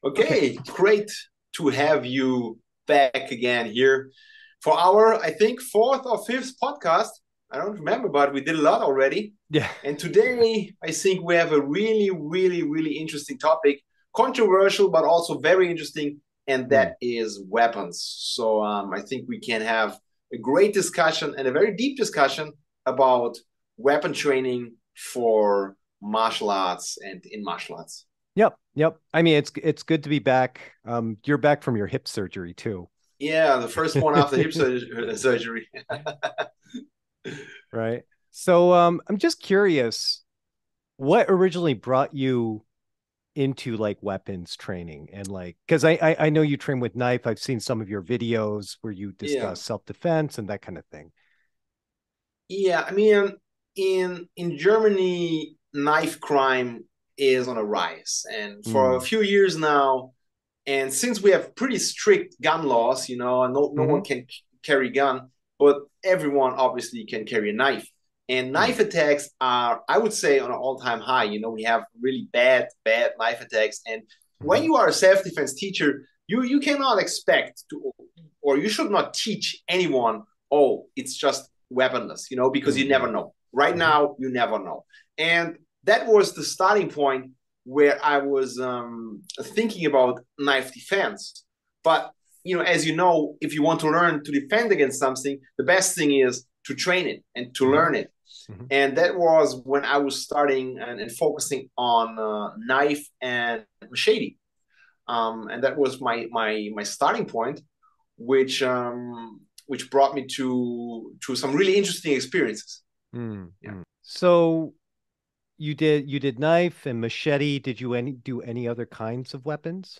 Okay. Okay, great to have you back again here for our, I think, fourth or fifth podcast. I don't remember, but we did a lot already. Yeah. And today, I think we have a really, really, really interesting topic, controversial, but also very interesting, and Hmm. that is weapons. So I think we can have a great discussion and a very deep discussion about weapon training for martial arts and in martial arts. Yep. Yep. I mean, it's good to be back. You're back from your hip surgery too. Yeah, the first one after hip surgery. Right. So I'm just curious, what originally brought you into like weapons training and like because I know you train with knife. I've seen some of your videos where you Yeah, discuss self-defense and that kind of thing. yeah. I mean, in Germany, knife crime is on a rise, and for a Mm. few years now, and since we have pretty strict gun laws, no Hmm. one can carry gun, but everyone obviously can carry a knife. And knife Mm. attacks are, I would say, on an all-time high. We have really bad knife attacks. And when Hmm. you are a self-defense teacher, you cannot expect to, or you should not teach anyone, oh, it's just weaponless, because you never Mm. know. Right Hmm. now, you never know. And that was the starting point where I was thinking about knife defense. But as you know, if you want to learn to defend against something, the best thing is to train it and to Hmm. learn it. Hmm. And that was when I was starting and focusing on knife and machete. And that was my starting point, which brought me to some really interesting experiences. Yeah. Mm. So you did knife and machete. Did you do any other kinds of weapons?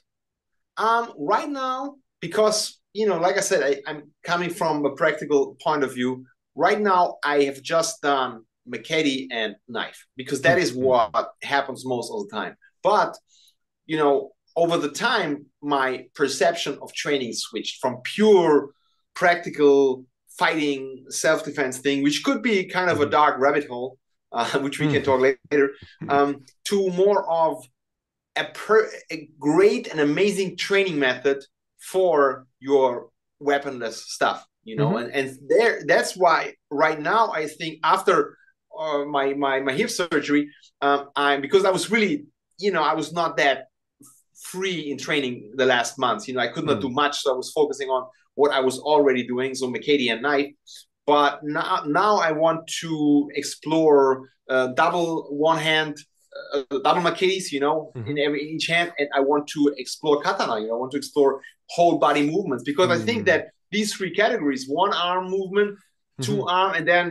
Right now, because like I said, I'm coming from a practical point of view. Right now, I have just done machete and knife because that is what Mm. happens most of the time. But over the time, my perception of training switched from pure practical fighting self-defense thing, which could be kind of a Mhm. dark rabbit hole, which we can Mhm. talk later, to more of a great and amazing training method for your weaponless stuff, Mhm. and that's why right now I think after my hip surgery, I'm because I was really, I was not that free in training the last months. I could not do Mm. much, so I was focusing on what I was already doing, so machete and knife. But now I want to explore double one hand, double machetes, Mhm. in each hand, and I want to explore katana. I want to explore whole body movements because I think Mm. that these three categories, one arm movement, two Mhm. arm, and then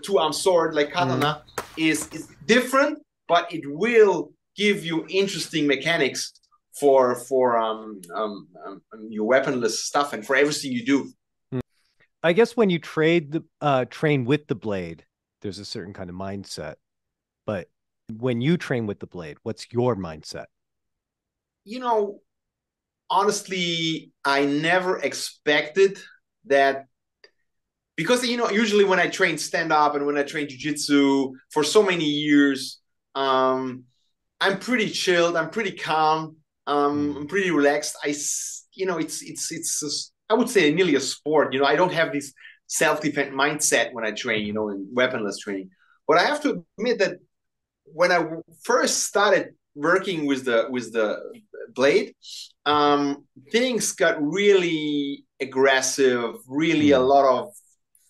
two arm sword like Mhm. katana, is different, but it will give you interesting mechanics for your weaponless stuff and for everything you do. Mm. I guess when you train with the blade, there's a certain kind of mindset. But when you train with the blade, what's your mindset? You know, honestly, I never expected that because usually when I train stand up and when I train jiu-jitsu for so many years, I'm pretty chilled, I'm pretty calm, I'm Mm. pretty relaxed. It's I would say nearly a sport. I don't have this self-defense mindset when I train, Mhm. in weaponless training. But I have to admit that when I first started working with the blade, things got really aggressive, really a Mm. lot of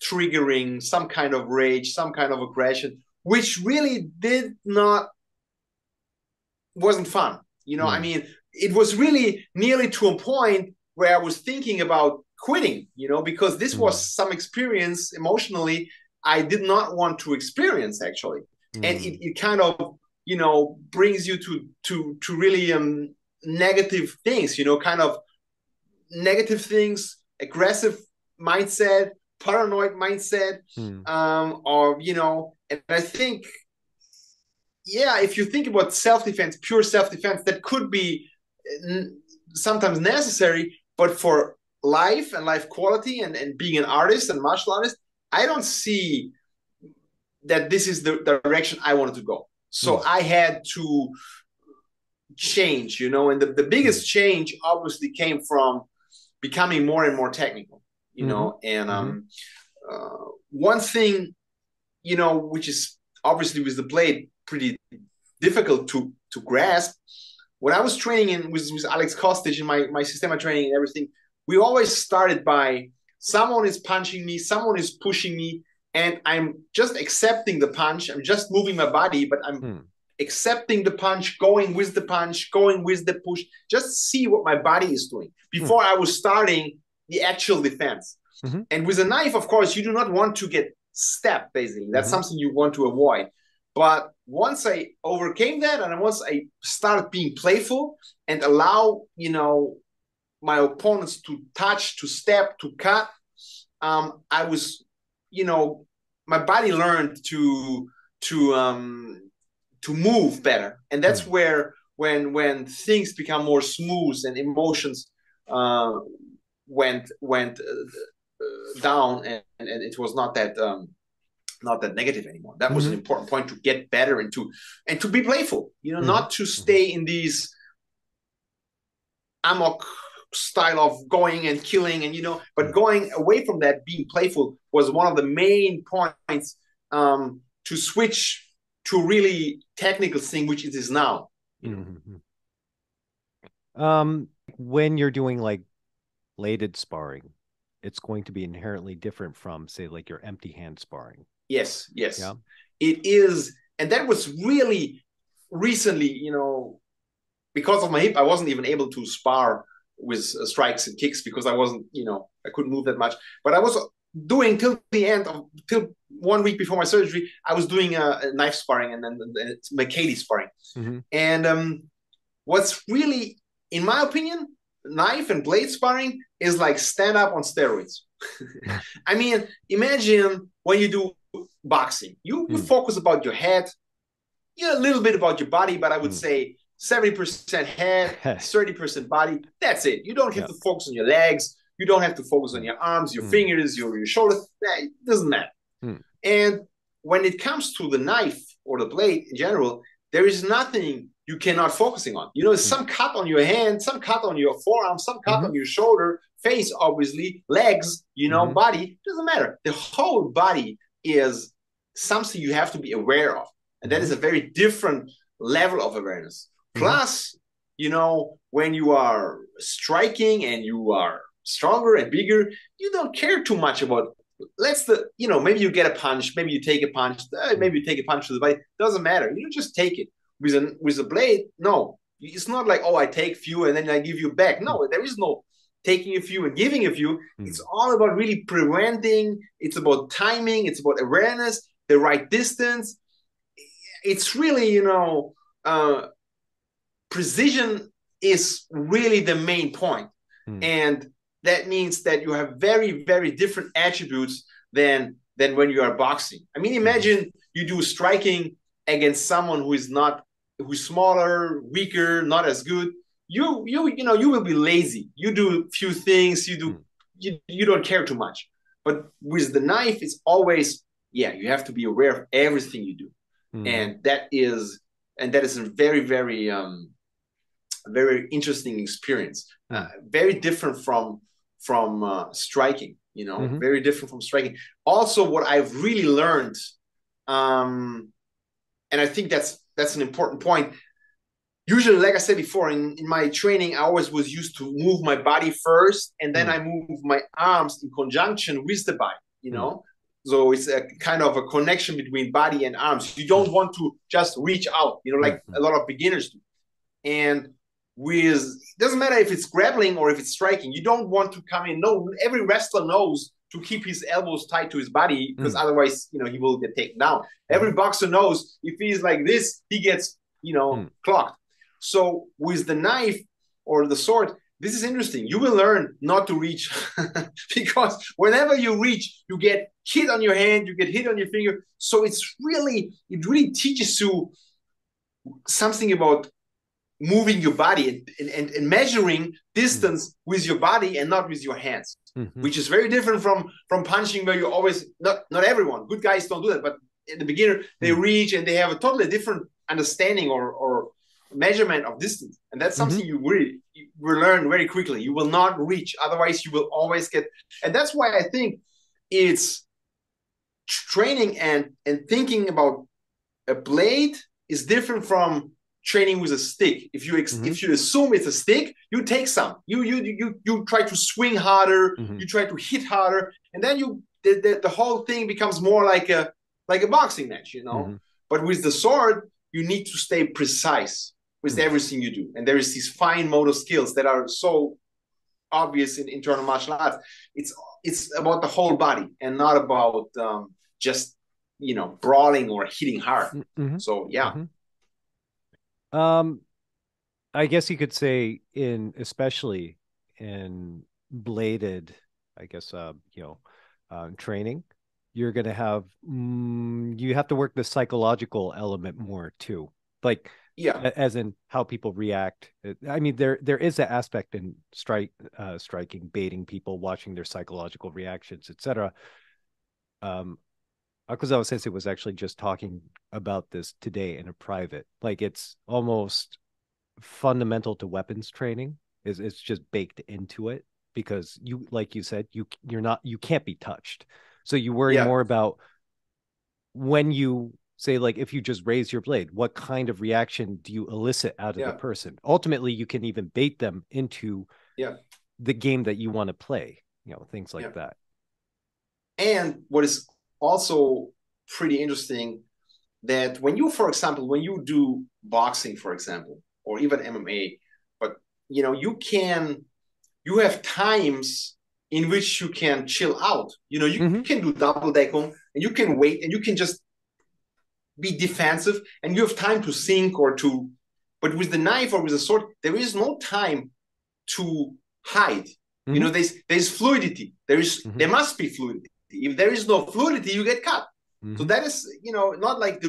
triggering, some kind of rage, some kind of aggression, which really did not wasn't fun. I Mm. mean, it was really nearly to a point where I was thinking about quitting, because this was Mm. some experience emotionally I did not want to experience actually. And Mm. it kind of, brings you to really negative things, kind of negative things, aggressive mindset, paranoid mindset, Mm. or and I think, yeah, if you think about self-defense, pure self-defense, that could be sometimes necessary, but for life and life quality and being an artist and martial artist, I don't see that this is the direction I wanted to go. So Mm. I had change, you know, and the biggest change obviously came from becoming more and more technical, you know, and one thing, you know, which is obviously with the blade pretty difficult to grasp. When I was training with Alex Kostic in my Systema training and everything, we always started by someone is punching me, someone is pushing me, and I'm just accepting the punch. I'm just moving my body, but I'm accepting the punch, going with the push, just see what my body is doing before I was starting the actual defense. And with a knife, of course, you do not want to get stepped, basically. That's something you want to avoid. But once I overcame that, and once I started being playful and allow, you know, my opponents to touch, to step, to cut, I was, you know, my body learned to move better. And that's where when things become more smooth and emotions went down, and it was not that negative anymore. That was an important point, to get better and to be playful, you know, not to stay in these amok style of going and killing, and, you know, but going away from that, being playful was one of the main points to switch to really technical thing, which it is now. When you're doing like bladed sparring, it's going to be inherently different from, say, like your empty hand sparring. Yes, Yeah. It is. And that was really recently, you know, because of my hip, I wasn't even able to spar with strikes and kicks because I wasn't, you know, I couldn't move that much. But I was doing till 1 week before my surgery, I was doing a knife sparring and then McKay sparring. And what's really, in my opinion, knife and blade sparring is like stand up on steroids. I mean, imagine when you do boxing, you focus about your head, a little bit about your body, but I would say 70% head, 30% body. That's it. You don't have to focus on your legs. You don't have to focus on your arms, your fingers, your shoulders. It doesn't matter. And when it comes to the knife or the blade in general, there is nothing you cannot focusing on. You know, some cut on your hand, some cut on your forearm, some cut on your shoulder, face, obviously, legs, you know, body. Doesn't matter. The whole body is something you have to be aware of. And that is a very different level of awareness. Plus, you know, when you are striking and you are stronger and bigger, you don't care too much about, you know, maybe you get a punch, maybe you take a punch, maybe you take a punch to the body. Doesn't matter. You just take it. With a blade, no. It's not like, oh, I take few and then I give you back. No, there is no taking a few and giving a few. It's all about really preventing. It's about timing. It's about awareness, the right distance. It's really, you know, precision is really the main point. And that means that you have very, very different attributes than when you are boxing. I mean, imagine you do striking against someone who's smaller, weaker, not as good. You know, you will be lazy. You do a few things, you don't care too much. But with the knife, it's always, you have to be aware of everything you do. And that is a very, very very interesting experience. Very different from striking, you know, very different from striking. Also, what I've really learned, and I think that's an important point. Usually, like I said before, in my training, I always was used to move my body first, and then I move my arms in conjunction with the body, you know? So it's a kind of a connection between body and arms. You don't want to just reach out, you know, like a lot of beginners do. And it doesn't matter if it's grappling or if it's striking, you don't want to come in. No, every wrestler knows to keep his elbows tight to his body, because otherwise, you know, he will get taken down. Every boxer knows if he's like this, he gets, you know, clocked. So with the knife or the sword, this is interesting. You will learn not to reach because whenever you reach, you get hit on your hand, you get hit on your finger. So it really teaches you something about moving your body and measuring distance with your body and not with your hands, which is very different from punching, where you always, not everyone, good guys don't do that, but in the beginner, they reach and they have a totally different understanding or measurement of distance, and that's Mm-hmm. something you will learn very quickly. You will not reach, otherwise you will always get. And that's why I think it's training and thinking about a blade is different from training with a stick. If Mm-hmm. if you assume it's a stick, you take some. You try to swing harder, Mm-hmm. you try to hit harder, and then the whole thing becomes more like a boxing match, you know. Mm-hmm. But with the sword, you need to stay precise with Mm-hmm. everything you do, and there is these fine motor skills that are so obvious in internal martial arts. It's about the whole body and not about just brawling or hitting hard. Mm-hmm. So yeah, Mm-hmm. Um, I guess you could say especially in bladed, I guess, training, you're going to have, you have to work the psychological element more too. Like, yeah, as in how people react. I mean, there is an aspect in striking, baiting people, watching their psychological reactions, etc. Um, Akazawa Sensei was actually just talking about this today in a private. Like, it's almost fundamental to weapons training. It's just baked into it because you, like you said, you can't be touched. So you worry yeah, more about when you say, like, if you just raise your blade, what kind of reaction do you elicit out of the yeah, person? Ultimately, you can even bait them into yeah, the game that you want to play, things yeah. like that. And what is also pretty interesting, that when you, for example, when you do boxing, for example, or even MMA, but you have times in which you can chill out. You Mm-hmm. can do double deckung and you can wait and you can just be defensive and you have time to think or to. But with the knife or with the sword, there is no time to hide. Mm-hmm. There's fluidity. Mm-hmm. There must be fluidity. If there is no fluidity, you get cut. So Mm-hmm. that is, not like a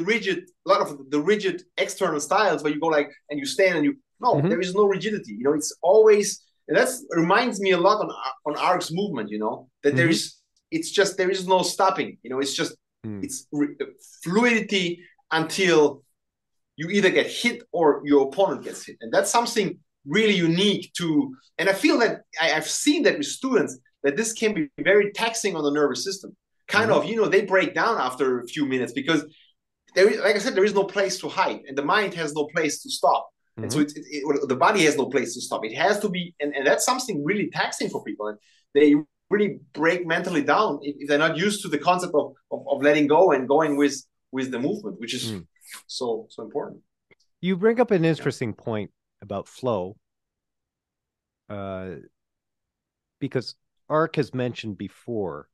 lot of the rigid external styles where you go like and you stand and you. No, Mm-hmm. there is no rigidity. It's always, and that reminds me a lot on Arks movement. That Mm-hmm. it's just there is no stopping. It's just Mm-hmm. it's fluidity until you either get hit or your opponent gets hit, and that's something really unique to. And I feel that I've seen that with students that this can be very taxing on the nervous system. Kind Mm-hmm. of, they break down after a few minutes because there is, like I said, there is no place to hide, and the mind has no place to stop, and so Mm-hmm. the body has no place to stop. It has to be, and that's something really taxing for people, and they really break mentally down if they're not used to the concept of letting go and going with the movement, which is Mm. so important. You bring up an Yeah, interesting point about flow, uh, because Ark has mentioned before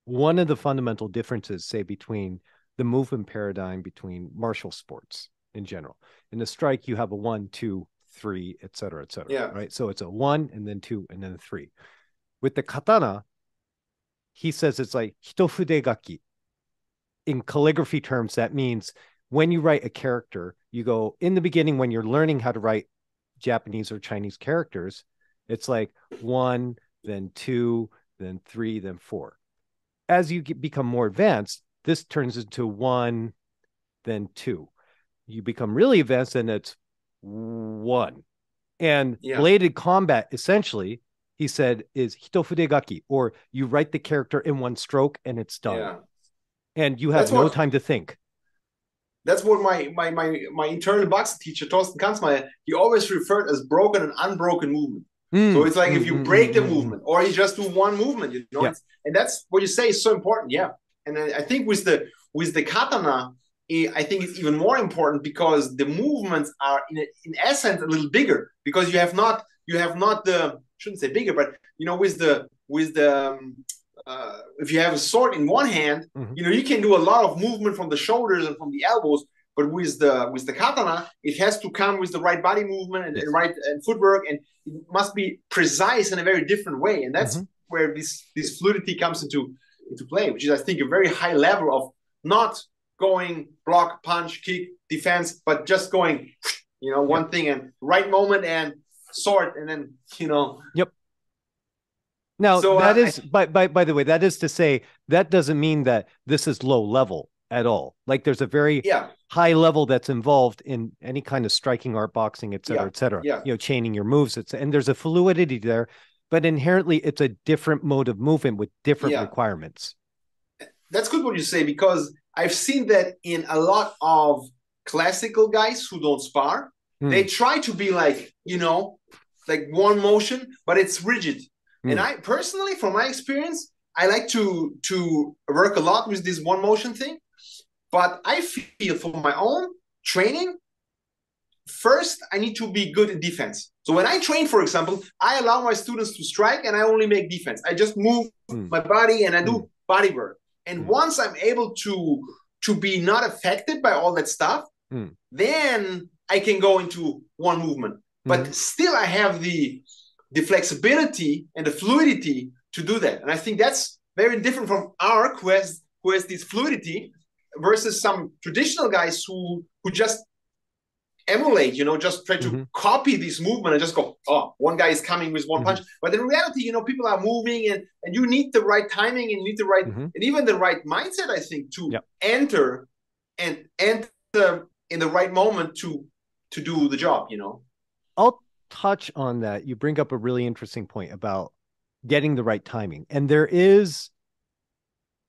one of the fundamental differences, say, between the movement paradigm between martial sports in general. In the strike, you have a 1, 2, 3, et cetera, yeah, right? So it's a 1 and then 2 and then 3. With the katana, he says it's like hitofude gaki. In calligraphy terms, that means when you write a character, you go in the beginning when you're learning how to write Japanese or Chinese characters, it's like 1, then 2, then 3, then 4. As you become more advanced, this turns into 1, then 2. You become really advanced, and it's 1. And yeah, bladed combat, essentially, he said, is hitofude gaki, or you write the character in one stroke and it's done. yeah. And you have That's no what time to think. my internal boxing teacher, Thorsten Kanzmeier, he always referred as broken and unbroken movement. So Mm, it's like mm, if you mm, break mm, the mm, mm. movement or you just do one movement, Yeah. and that's what you say is so important. Yeah. And I think with the katana, I think it's even more important because the movements are in essence a little bigger because you have not the, shouldn't say bigger, but with the if you have a sword in one hand, Mm-hmm. you can do a lot of movement from the shoulders and from the elbows. But with the katana, it has to come with the right body movement and Yes. right and footwork, and it must be precise in a very different way. And Mm-hmm. that's where this fluidity comes into play, which is, I think, a very high level of not going block, punch, kick, defense, but just going, Yep. one thing and right moment and sword, and then. Yep. Now So that is, by the way, that is to say that doesn't mean that this is low level at all. Like there's a very Yeah, high level that's involved in any kind of striking, art, boxing, et cetera, yeah, et cetera. yeah, Chaining your moves. And there's a fluidity there, but inherently it's a different mode of movement with different yeah. requirements. That's good what you say, because I've seen that in a lot of classical guys who don't spar. They Mm, try to be like, like one motion, but it's rigid. And mm, I personally, from my experience, I like to work a lot with this one motion thing. But I feel for my own training, first I need to be good in defense. So when I train, for example, I allow my students to strike and I only make defense. I just move mm, my body and I mm, do body work. And mm, once I'm able to be not affected by all that stuff, mm, then I can go into one movement. mm. But still I have the flexibility and the fluidity to do that. And I think that's very different from Ark, who has this fluidity, versus some traditional guys who just emulate, just try to Mm-hmm. copy this movement and just go, oh, one guy is coming with one Mm-hmm. punch. But in reality, people are moving, and you need the right timing, and you need the right, Mm-hmm. and even the right mindset, I think, to Yep. enter in the right moment to do the job. I'll touch on that. You bring up a really interesting point about getting the right timing. And there is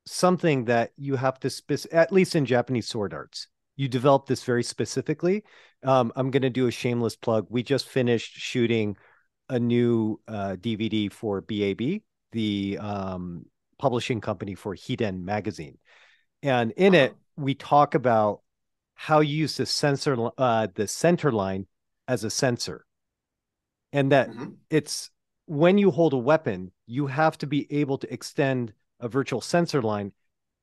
something that you have to at least in Japanese sword arts, you develop this very specifically. I'm going to do a shameless plug. We just finished shooting a new DVD for BAB, the publishing company for Hiden magazine. And in Uh-huh. it, we talk about how you use the Centerline as a sensor, and that Mm-hmm. it's when you hold a weapon, you have to be able to extend a virtual sensor line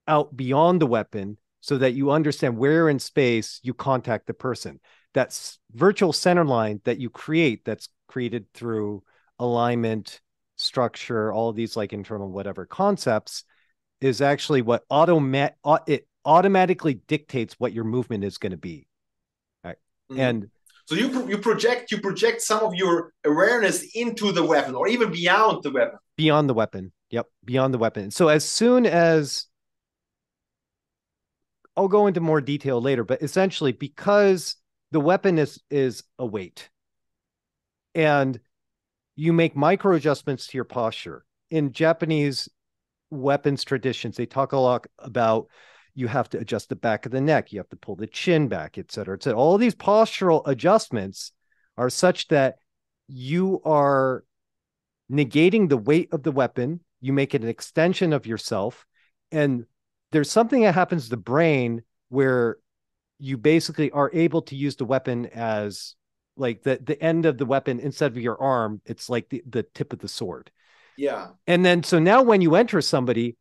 out beyond the weapon so that you understand where in space you contact the person. That's virtual center line that you create, that's created through alignment, structure, all of these like internal whatever concepts, is actually what it automatically dictates what your movement is going to be. Right? Mm-hmm. And So you project some of your awareness into the weapon, or even beyond the weapon. beyond the weapon. Yep, beyond the weapon. So as soon as I'll go into more detail later, but essentially because the weapon is a weight and you make micro adjustments to your posture. In Japanese weapons traditions, they talk a lot about you have to adjust the back of the neck, you have to pull the chin back, et cetera, et cetera. All these postural adjustments are such that you are negating the weight of the weapon, you make it an extension of yourself, and there's something that happens to the brain where you basically are able to use the weapon as like the end of the weapon instead of your arm, it's like the tip of the sword. Yeah. And then so now when you enter somebody,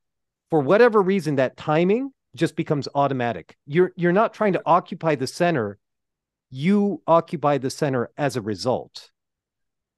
for whatever reason, that timing just becomes automatic. You're not trying to occupy the center, you occupy the center as a result.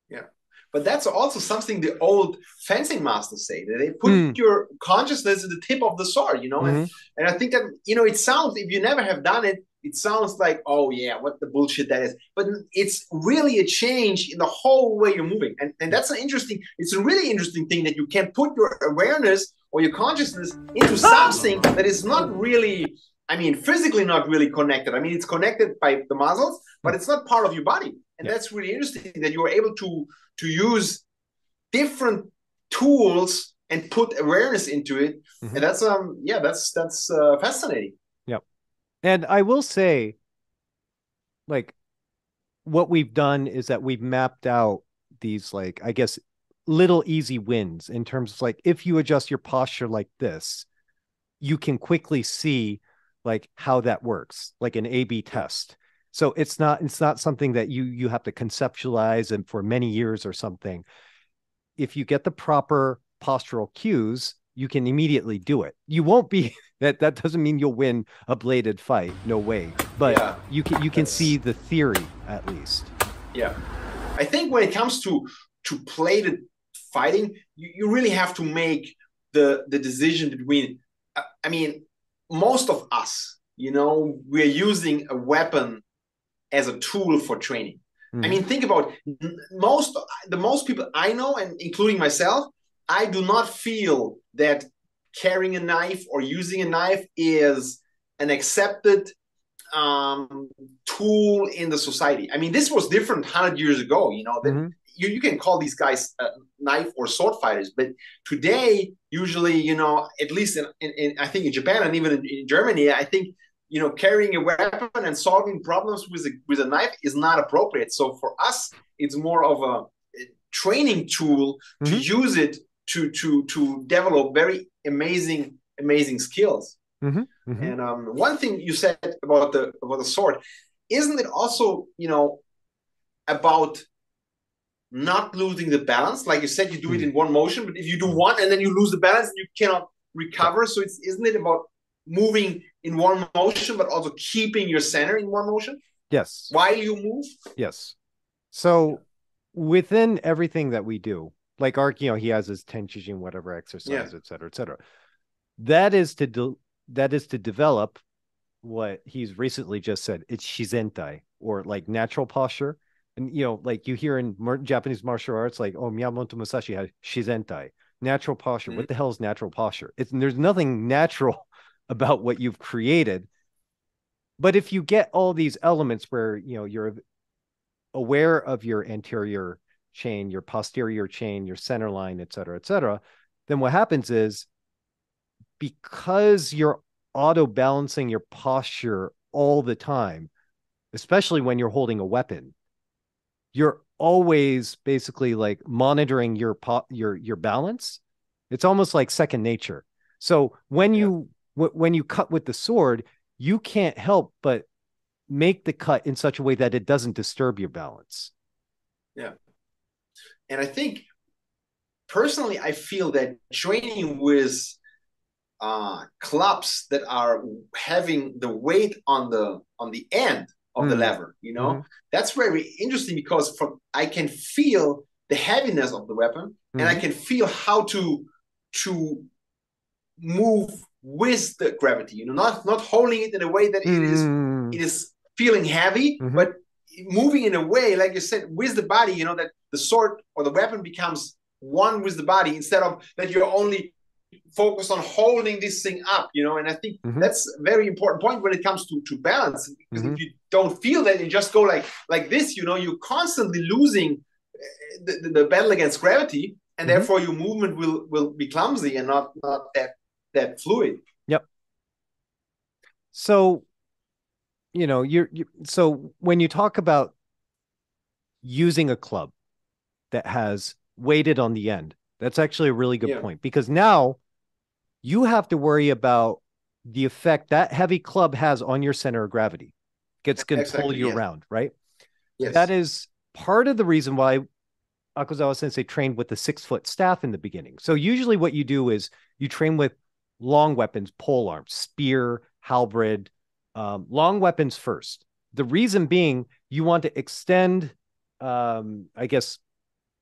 Yeah. But that's also something the old fencing masters say, that they put Mm, your consciousness at the tip of the sword, mm-hmm, and I think that, it sounds, if you never have done it, it sounds like, oh yeah, what the bullshit that is. But it's really a change in the whole way you're moving. And yeah. it's a really interesting thing, that you can put your awareness or your consciousness into something that is not really, physically not really connected. It's connected by the muscles, but Mm, it's not part of your body. And yeah. that's really interesting, that you are able to use different tools and put awareness into it. Mm-hmm, And that's fascinating. yeah. And I will say, like, what we've done is that we've mapped out these, like, I guess, little easy wins in terms of like, if you adjust your posture like this, you can quickly see like how that works, like an A/B Yeah. test. So it's not something that you have to conceptualize and for many years or something. If you get the proper postural cues, you can immediately do it. You won't be that doesn't mean you'll win a bladed fight, no way. But Yeah. you can see That's the theory at least. yeah. I think when it comes to plated fighting, you really have to make the decision between. Most of us, we're using a weapon as a tool for training. Mm-hmm. Think about most people I know, and including myself. I do not feel that carrying a knife or using a knife is an accepted tool in the society. I mean, this was different 100 years ago, you know, that Mm-hmm. you can call these guys knife or sword fighters, but today, usually, you know, at least in I think in Japan and even in Germany, I think, you know, carrying a weapon and solving problems with a knife is not appropriate. So for us, it's more of a training tool to Mm-hmm. use it to develop very amazing skills. Mm-hmm. Mm-hmm. And one thing you said about the sword, isn't it also, you know, about not losing the balance? Like you said, you do it Mm-hmm. in one motion, but if you do one and then you lose the balance, you cannot Yep. recover. So isn't it about moving in one motion, but also keeping your center in one motion Yes. while you move? Yes. Yeah. So within everything that we do, like Ark, he has his tenchijin, whatever Yeah. exercise, et cetera, et cetera. That is that is to develop what he's recently just said. It's shizentai, or like natural posture. And like you hear in Japanese martial arts, like, oh, Miyamoto Musashi has shizentai, natural posture. Mm-hmm. What the hell is natural posture? There's nothing natural about what you've created. But if you get all these elements where you're aware of your anterior chain, your posterior chain, your center line, et cetera, then what happens is, because you're auto balancing your posture all the time, especially when you're holding a weapon, you're always basically like monitoring your balance. It's almost like second nature. So Yeah. when you cut with the sword, you can't help but make the cut in such a way that it doesn't disturb your balance. Yeah. And I think personally, I feel that training with clubs that are having the weight on the end of the Mm, lever, you mm-hmm, know, that's very interesting because I can feel the heaviness of the weapon and I mm-hmm, can feel how to move with the gravity, you know, not holding it in a way that mm-hmm, it is feeling heavy, mm-hmm, but moving in a way, like you said, with the body, you know, that the sword or the weapon becomes one with the body instead of that you're only focused on holding this thing up, you know. And I think mm-hmm, that's a very important point when it comes to balance, because mm-hmm, if you don't feel that and just go like this, you know, you're constantly losing the battle against gravity, and mm-hmm. therefore your movement will be clumsy and not that fluid. Yep. So so when you talk about using a club that has weighted on the end, that's actually a really good Yeah, point, because now you have to worry about the effect that heavy club has on your center of gravity. It's going to pull exactly. you Yes, around, right? That yes, is part of the reason why Akazawa Sensei trained with the 6-foot staff in the beginning. So usually what you do is you train with long weapons, pole arms, spear, halberd, long weapons first. The reason being, you want to extend, I guess,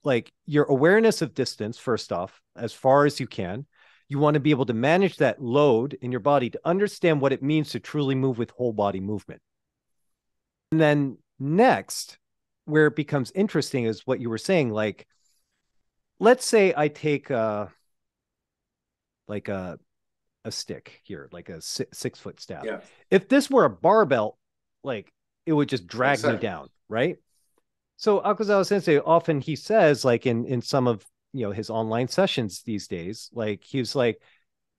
like your awareness of distance, first off, as far as you can. You want to be able to manage that load in your body to understand what it means to truly move with whole body movement. And then next, where it becomes interesting is what you were saying. Like, let's say I take like a stick here, like a 6-foot staff. yeah, If this were a barbell, like, it would just drag me exactly. down, right? So Akazawa Sensei, often he says, like in some of his online sessions these days, like he's like,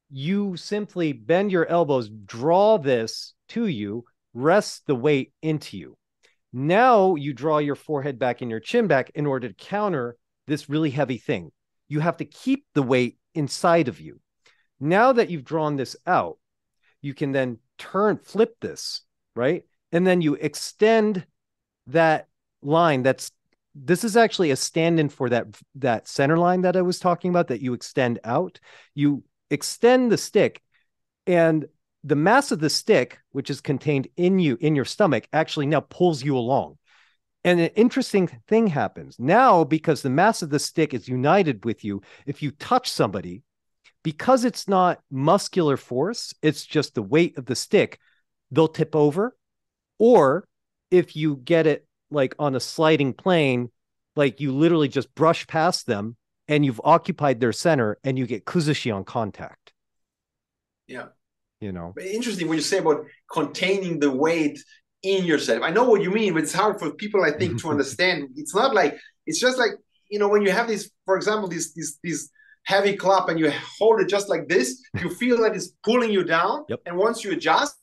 you simply bend your elbows, draw this to you, rest the weight into you. Now you draw your forehead back and your chin back in order to counter this really heavy thing. You have to keep the weight inside of you. Now that you've drawn this out, you can then flip this, right? And then you extend that line. This is actually a stand-in for that center line that I was talking about, that you extend out. You extend the stick, and the mass of the stick, which is contained in your stomach, actually now pulls you along. And an interesting thing happens now, because the mass of the stick is united with you. If you touch somebody, because it's not muscular force, it's just the weight of the stick, they'll tip over. Or if you get it like on a sliding plane, like you literally just brush past them and you've occupied their center and you get kuzushi on contact. Yeah. you know. Interesting what you say about containing the weight in yourself. I know what you mean, but it's hard for people, I think, to understand. It's not like, it's just like, when you have these, for example, these heavy club and you hold it just like this, you feel like it's pulling you down. Yep. And once you adjust,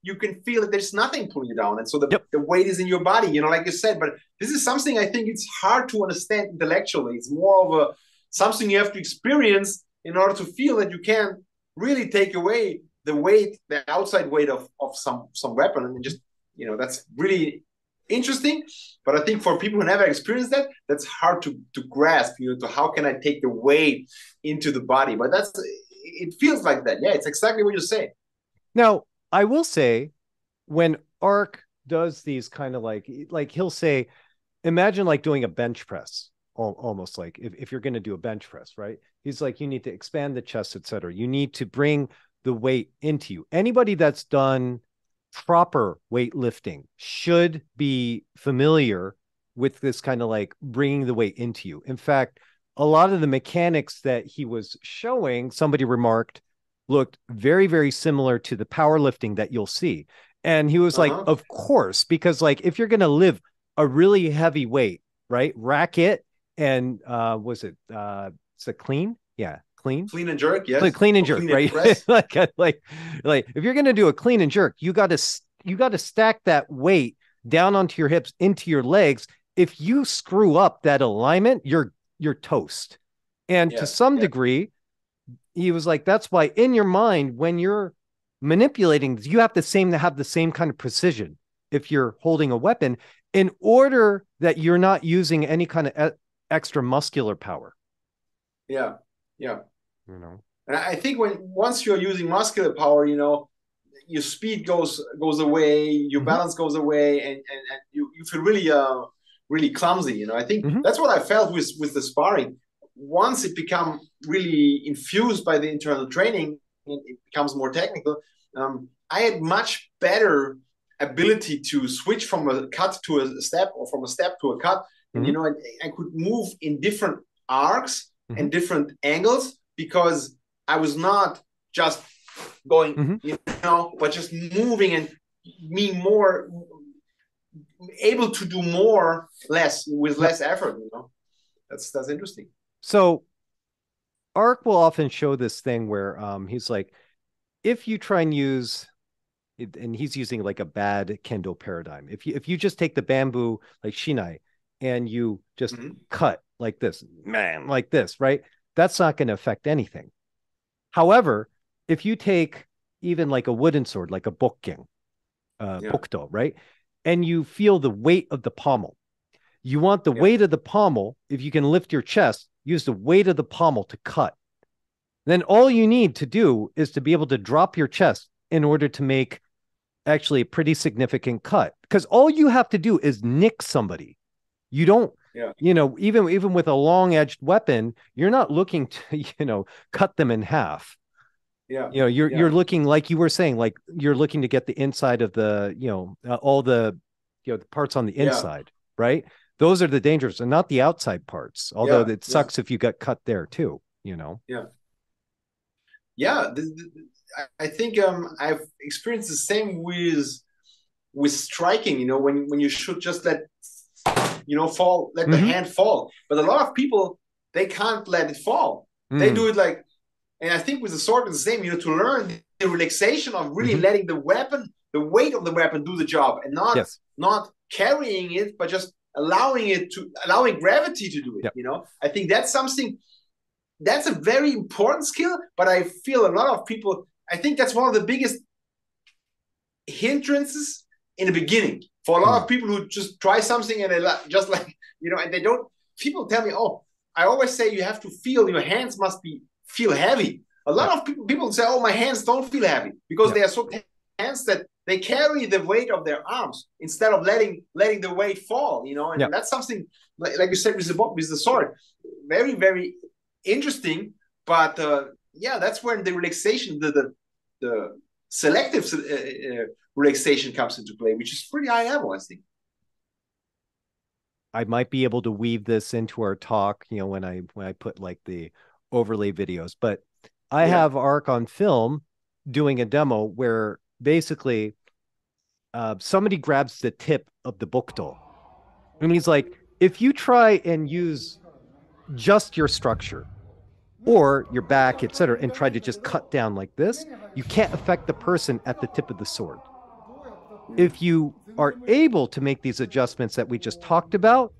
you can feel that there's nothing pulling you down. And so Yep. the weight is in your body, like you said. But this is something I think it's hard to understand intellectually. It's more of something you have to experience in order to feel that you can really take away the weight, the outside weight of some weapon. And just, that's really interesting. But I think for people who never experienced that, that's hard to grasp, to how can I take the weight into the body? But it feels like that. Yeah, it's exactly what you say. Now, I will say, when Ark does these kind of like he'll say, imagine like doing a bench press, almost like if you're going to do a bench press, right? He's like, you need to expand the chest, etc. You need to bring the weight into you. Anybody that's done proper weightlifting should be familiar with this kind of like bringing the weight into you. In fact, a lot of the mechanics that he was showing, somebody remarked, looked very, very similar to the powerlifting that you'll see. And he was like, of course, because like if you're going to live a really heavy weight, right? Rack it and was it clean? Yeah, clean. Clean and jerk, yes. Clean and jerk, right? like if you're going to do a clean and jerk, you got to stack that weight down onto your hips, into your legs. If you screw up that alignment, you're toast. And to some degree, he was like, that's why in your mind, when you're manipulating, you have the same kind of precision if you're holding a weapon, in order that you're not using any kind of extra muscular power. Yeah. And I think once you're using muscular power, your speed goes away, your balance goes away, and you feel really clumsy. I think that's what I felt with the sparring. Once it becomes really infused by the internal training, and it becomes more technical, I had much better ability to switch from a cut to a step, or from a step to a cut. And, I could move in different arcs and different angles, because I was not just going, but just moving, and me more able to do more with less effort. That's interesting. So Ark will often show this thing where he's like, if you try and use it, and he's using like a bad kendo paradigm. If you just take the bamboo like shinai and you just cut like this, like this, right? That's not going to affect anything. However, if you take even like a wooden sword, like a bokgen, bokdo, right? And you feel the weight of the pommel. You want the weight of the pommel. If you can lift your chest, use the weight of the pommel to cut. Then all you need to do is to be able to drop your chest in order to make actually a pretty significant cut. Because all you have to do is nick somebody. You don't, even with a long-edged weapon, you're not looking to, cut them in half. You're looking, like you were saying, like you're looking to get the inside of the, all the, the parts on the inside, right? Those are the dangers, and not the outside parts. Although it sucks if you get cut there too, I think I've experienced the same with striking. When you should just let fall, let the hand fall. But a lot of people, they can't let it fall. They do it like, and I think with the sword it's the same. To learn the relaxation of really letting the weight of the weapon do the job, and not carrying it, but just allowing gravity to do it. I think that's something. That's a very important skill, but I feel a lot of people, I think that's one of the biggest hindrances in the beginning for a lot of people who just try something and they just like, and they don't, people tell me, I always say you have to feel, your hands must feel heavy. A lot of people say, my hands don't feel heavy, because they are so tense that they carry the weight of their arms instead of letting the weight fall, and that's something, like you said, with the sword, very, very interesting. But that's when the relaxation, the selective relaxation comes into play, which is pretty high level, I think. I might be able to weave this into our talk, when I put like the overlay videos, but I have Ark on film doing a demo where basically somebody grabs the tip of the bukto. And he's like, if you try and use just your structure or your back, etc., and try to just cut down like this, you can't affect the person at the tip of the sword. If you are able to make these adjustments that we just talked about,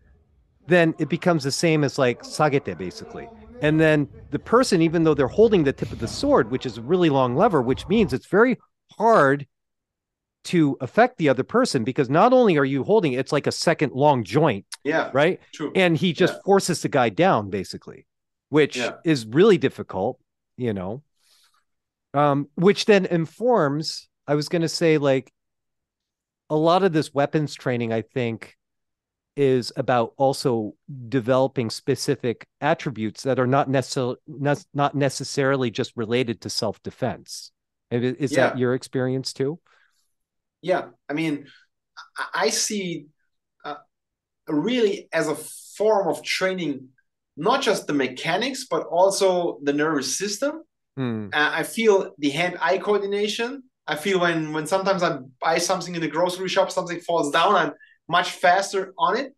then it becomes the same as like sagete, basically. And then the person, even though they're holding the tip of the sword, which is a really long lever, which means it's very hard to affect the other person, because not only are you holding it's like a second long joint, Yeah, right? true. And he just forces the guy down, basically, which is really difficult, you know. Which then informs, I was going to say, like, a lot of this weapons training, I think, is about also developing specific attributes that are not necessarily just related to self-defense. Is that your experience too? Yeah, I mean, I see really as a form of training, not just the mechanics, but also the nervous system. I feel the hand-eye coordination. I feel when sometimes I buy something in the grocery shop, something falls down, I'm much faster on it.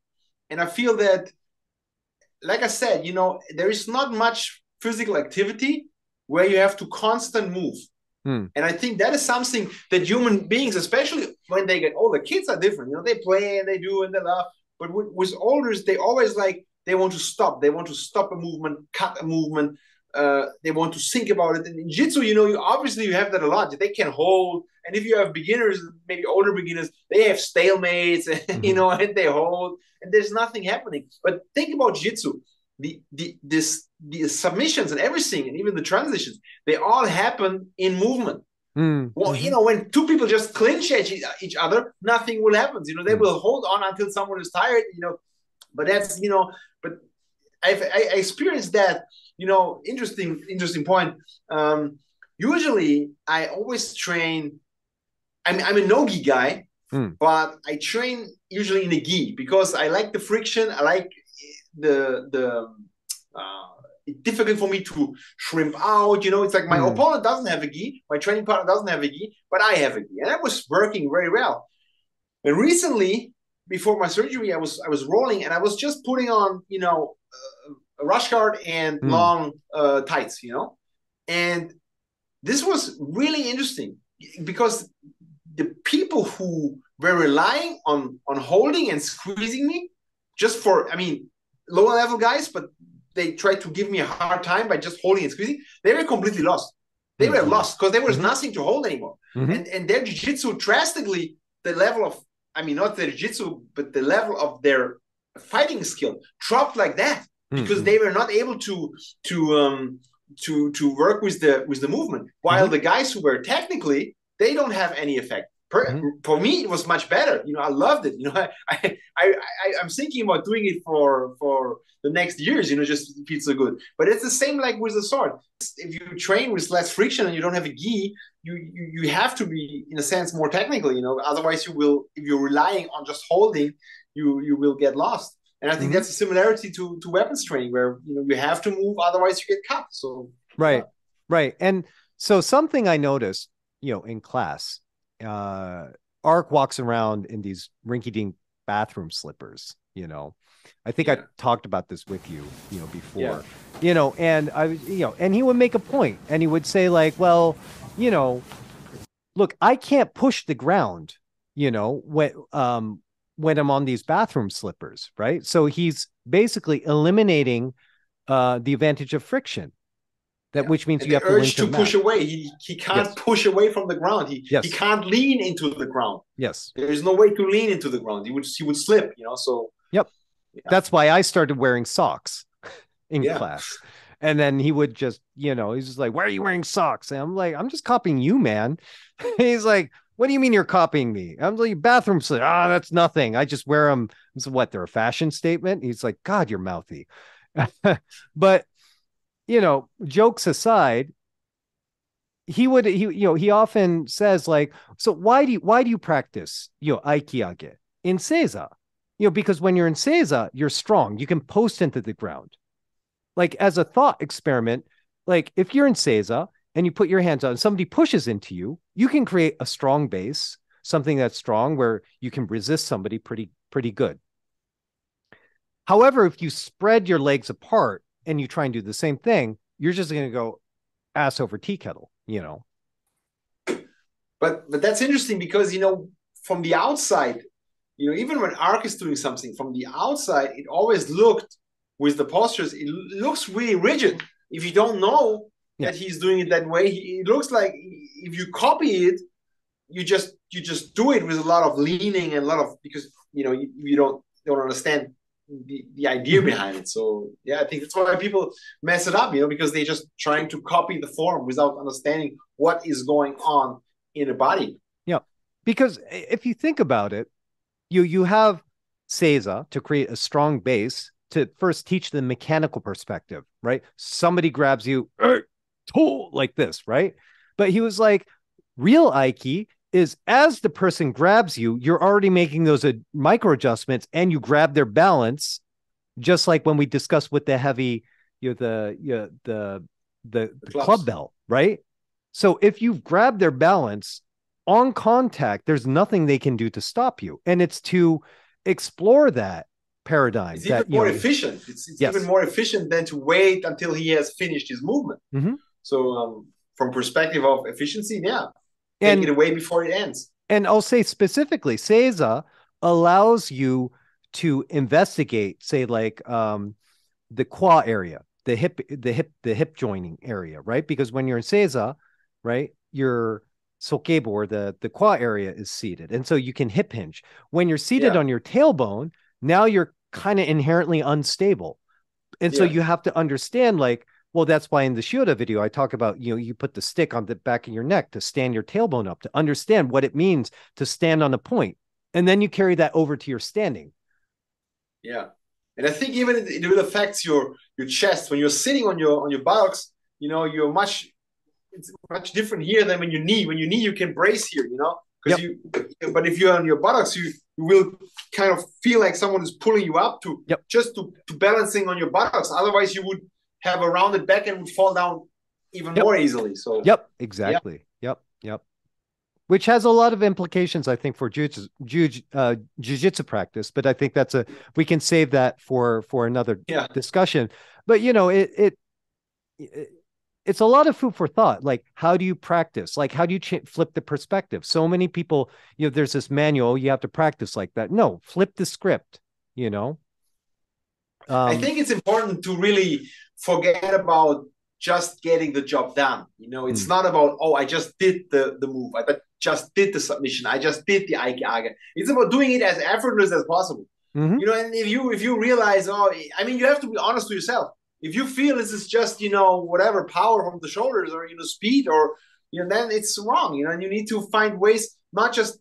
And I feel that, like I said, you know, there is not much physical activity where you have to constant move. And I think that is something that human beings, especially when they get older, kids are different. You know, they play and they do and they laugh. But with olders, they always they want to stop. They want to stop a movement, cut a movement. They want to think about it. And in Jitsu, you know, you have that a lot. They can hold. And if you have beginners, maybe older beginners, they have stalemates, and, you know, and they hold. And there's nothing happening. But think about Jitsu. The submissions and everything, and even the transitions, they all happen in movement. Well, you know, when two people just clinch at each other, nothing will happen. You know, they will hold on until someone is tired, you know. But that's, you know, but I experienced that, you know, interesting point. Usually I always train, I'm a no-gi guy, but I train usually in a gi because I like the friction. I like it's difficult for me to shrimp out. You know, it's like my opponent doesn't have a gi, my training partner doesn't have a gi, but I have a gi, and that was working very well. And recently, before my surgery, I was rolling, and I was just putting on, you know, a rush guard and long tights, you know, and this was really interesting because the people who were relying on holding and squeezing me just for, I mean, lower level guys, but they tried to give me a hard time by just holding and squeezing. They were completely lost. They were lost because there was nothing to hold anymore. And their jiu-jitsu drastically, the level of, I mean, not their jiu-jitsu, but the level of their fighting skill dropped like that because they were not able to work with the movement. While the guys who were technically, they don't have any effect. For me, it was much better. You know, I loved it. You know, I'm thinking about doing it for the next years. You know, just it feels so good. But it's the same like with the sword. If you train with less friction and you don't have a gi, you have to be, in a sense, more technical. You know, otherwise you will, if you're relying on just holding, you will get lost. And I think that's a similarity to weapons training, where, you know, you have to move, otherwise you get cut. So right. And so something I noticed, you know, in class. Ark walks around in these rinky-dink bathroom slippers, you know. I think I talked about this with you, you know, before, you know, and and he would make a point and he would say, like, well, you know, look, I can't push the ground, you know, when I'm on these bathroom slippers, right? So he's basically eliminating the advantage of friction. That which means you have the urge to push away. He can't push away from the ground. He can't lean into the ground. There is no way to lean into the ground. He would slip, you know. So that's why I started wearing socks in class. And then he would just, you know, he's just like, why are you wearing socks? And I'm like, I'm just copying you, man. He's like, what do you mean you're copying me? I'm like, bathroom slip. That's nothing. I just wear them. So what? They're a fashion statement. He's like, God, you're mouthy. But you know, jokes aside, he often says, like, so why do you practice, you know, Aiki in Seiza? You know, because when you're in Seiza, you're strong. You can post into the ground. Like, as a thought experiment, like if you're in Seiza and you put your hands on, and somebody pushes into you, you can create a strong base, something that's strong where you can resist somebody pretty good. However, if you spread your legs apart and you try and do the same thing, you're just going to go ass over tea kettle, you know. But that's interesting because, you know, from the outside, you know, even when Ark is doing something from the outside, it always looked with the postures, it looks really rigid. If you don't know that he's doing it that way, it looks like if you copy it, you just do it with a lot of leaning and a lot of, because, you know, you don't understand the idea behind it. So yeah, I think that's why people mess it up, you know, because they're just trying to copy the form without understanding what is going on in the body. Yeah, because if you think about it, you have Seiza to create a strong base to first teach the mechanical perspective, right? Somebody grabs you like this, right? But he was like, real Aiki is as the person grabs you, you're already making those micro adjustments and you grab their balance, just like when we discussed with the heavy, the club belt, right? So if you've grabbed their balance on contact, there's nothing they can do to stop you. And it's to explore that paradigm. It's even more efficient. It's even more efficient than to wait until he has finished his movement. So from perspective of efficiency, take it away before it ends. And I'll say specifically, Seiza allows you to investigate, say, like the qua area, the hip joining area, right? Because when you're in Seiza, right, your sokebo, or the qua area is seated. And so you can hip hinge. When you're seated on your tailbone, now you're kind of inherently unstable. And so you have to understand, like, well, that's why in the Shioda video, I talk about, you know, you put the stick on the back of your neck to stand your tailbone up, to understand what it means to stand on a point. And then you carry that over to your standing. Yeah. And I think even it will affect your chest. When you're sitting on your buttocks, you know, it's much different here than when you knee. When you knee, you can brace here, you know, but if you're on your buttocks, you will kind of feel like someone is pulling you up to just to balancing on your buttocks. Otherwise, you would have a rounded back and would fall down even more easily. So exactly. Yep. Which has a lot of implications, I think, for jiu-jitsu practice. But I think we can save that for another discussion. But you know, it's a lot of food for thought. Like, how do you practice? Like, how do you flip the perspective? So many people, you know, there's this manual, you have to practice like that. No, flip the script, you know? I think it's important to really forget about just getting the job done. You know, it's not about, oh, I just did the move. I just did the submission. I just did the Aiki. It's about doing it as effortless as possible. You know, and if you realize, I mean, you have to be honest to yourself. If you feel this is just, you know, whatever, power from the shoulders or, you know, speed, or, you know, then it's wrong, you know, and you need to find ways, not just,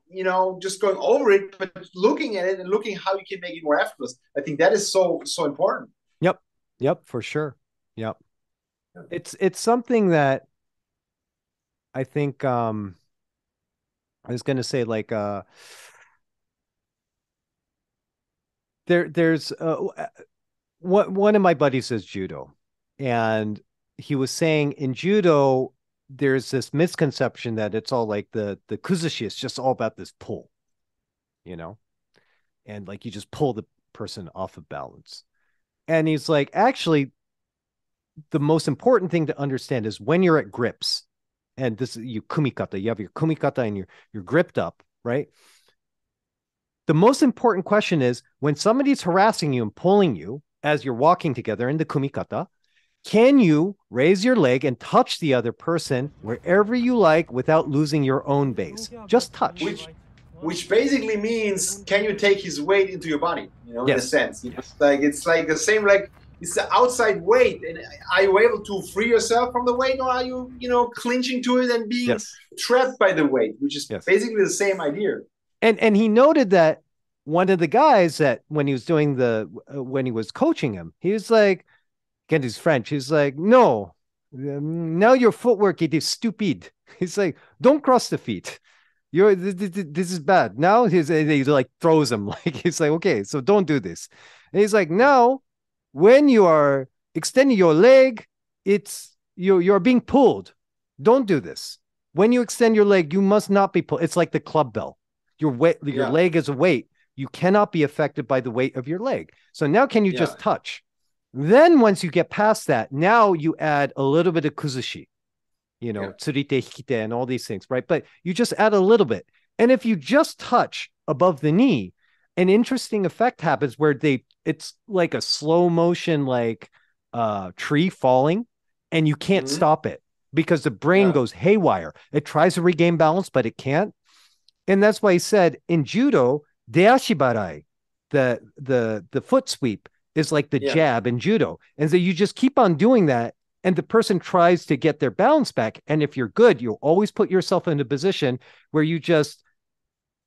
you know, just going over it, but looking at it and looking how you can make it more effortless. I think that is so important. Yep, for sure. Yep. It's something that I think I was going to say, like there's one of my buddies is judo, and he was saying in judo there's this misconception that it's all like the kuzushi is just all about this pull, you know, and like you just pull the person off of balance. And he's like, actually, the most important thing to understand is when you're at grips, and this is you kumikata, you have your kumikata and you're gripped up, right? The most important question is when somebody's harassing you and pulling you as you're walking together in the kumikata, can you raise your leg and touch the other person wherever you like without losing your own base? Just touch. Which basically means, can you take his weight into your body? You know, in a sense, it's like the same, like it's the outside weight. And are you able to free yourself from the weight, or are you, you know, clinching to it and being trapped by the weight, which is basically the same idea. And he noted that one of the guys that when he was doing when he was coaching him, he was like, again, his French, he's like, no, now your footwork, it is stupid. He's like, don't cross the feet. This is bad. Now he like throws him, like he's like, okay, so don't do this. And he's like, now when you are extending your leg, it's you're being pulled. Don't do this. When you extend your leg, you must not be pulled. It's like the club bell. Your Yeah. leg is a weight. You cannot be affected by the weight of your leg. So now can you Yeah. just touch? Then once you get past that, now you add a little bit of kuzushi, Yeah. tsurite, hikite, and all these things, right? But you just add a little bit. And if you just touch above the knee, an interesting effect happens where it's like a slow motion, like tree falling, and you can't Hmm. stop it because the brain Yeah. goes haywire. It tries to regain balance, but it can't. And that's why he said in judo, deashibarai, the foot sweep is like the Yeah. jab in judo. And so you just keep on doing that, and the person tries to get their balance back. And if you're good, you'll always put yourself in a position where you just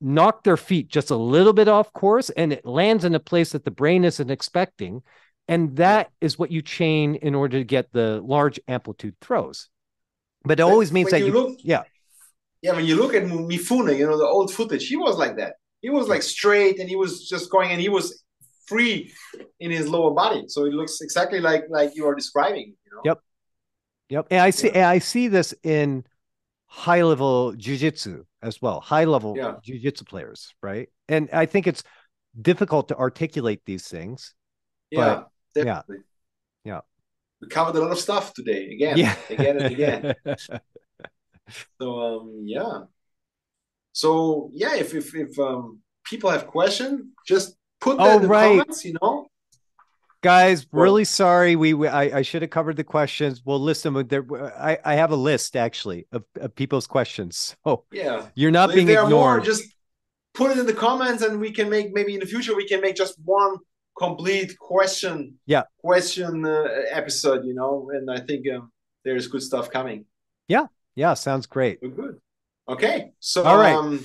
knock their feet just a little bit off course and it lands in a place that the brain isn't expecting. And Yeah. that is what you chain in order to get the large amplitude throws. But it But always means when that you you, look, yeah, yeah, when you look at Mifune, the old footage, he was like that. He was yeah, like straight, and he was just going, and he was free in his lower body. So it looks exactly like you are describing. yep, yep. Yeah. And I see this in high level jujitsu as well, high level Yeah. jujitsu players, right? And I think it's difficult to articulate these things, but Yeah. yeah, Definitely. yeah, We covered a lot of stuff today, yeah. again and again. So yeah. So yeah, if people have questions, just put that Oh, in the right. comments. Guys, Well, really sorry. I should have covered the questions. We'll list them. I have a list actually of people's questions. So yeah. you're So not if being there are more, ignored. just put it in the comments, and we can make, maybe in the future we can make just one complete Yeah. question episode. And I think there's good stuff coming. Yeah. Yeah. Sounds great. We're good. Okay. So All right.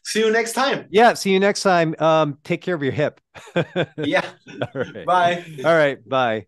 see you next time. Yeah. See you next time. Take care of your hip. All Yeah. right. Bye. All right. Bye.